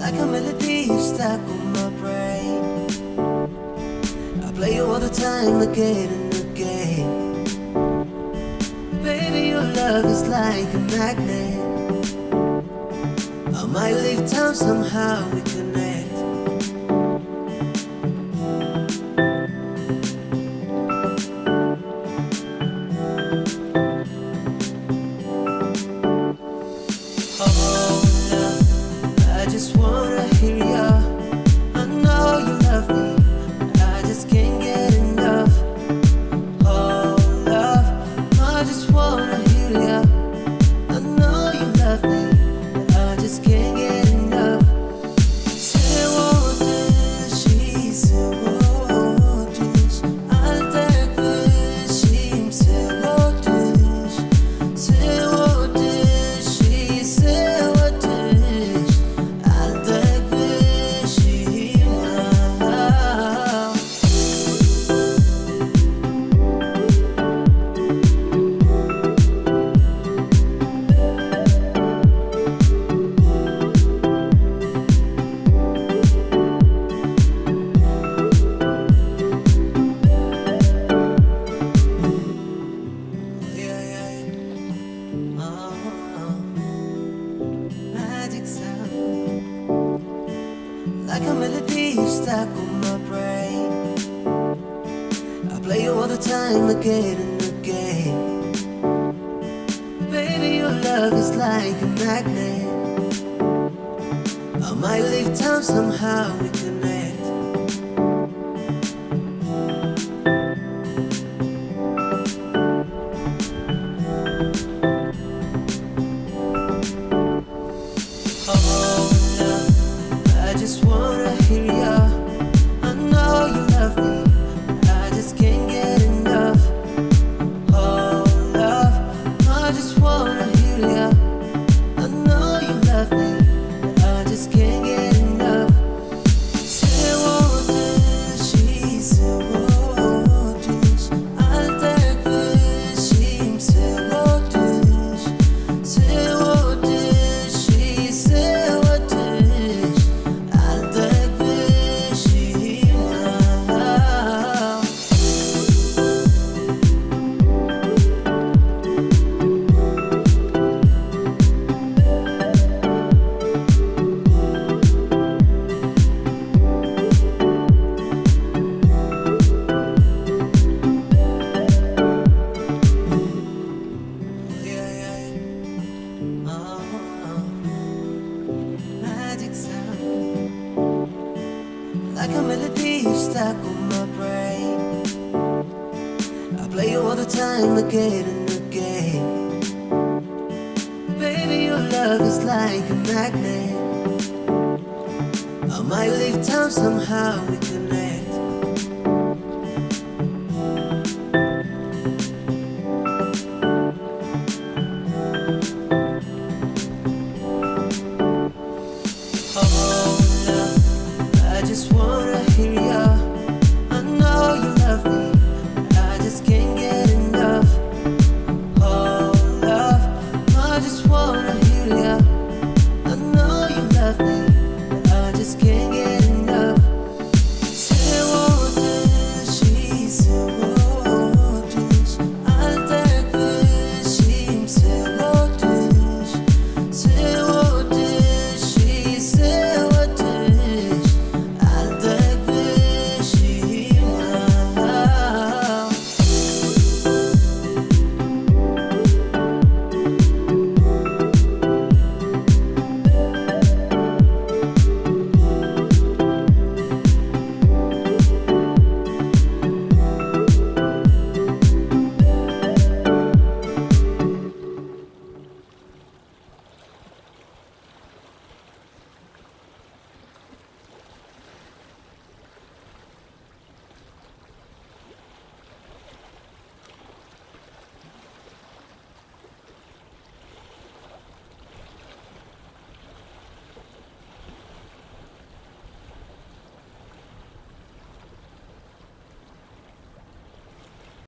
like a melody stuck on my brain. I play you all the time, again and again. Baby, your love is like a magnet. I might leave town, somehow we connect. Oh, love, I just wanna hear ya. I know you love me, but I just can't get enough. Oh, love, I just wanna hear ya. I know you love me, but I just can't get enough. Say what this, she say what this. I'll take this, she say what this. Say what this, she say what this. I'll take this, she now. Magic sound, like a melody stuck on my brain. I play you all the time, again and again. Baby, your love is like a magnet. I might leave town, somehow we connect. Oh, love, I just wanna hear ya. I know you love me, but I just can't get enough. Oh, love, I just wanna hear ya. I know you love me, but I just can't get enough. Say what this, she say what this. I'll take this, she say what this. Say what this, she say what this. I'll take this, she now. Magic sound, like a melody stuck on my brain. I play you all the time, again and again. Baby, your love is like a magnet. I might leave town, somehow we connect.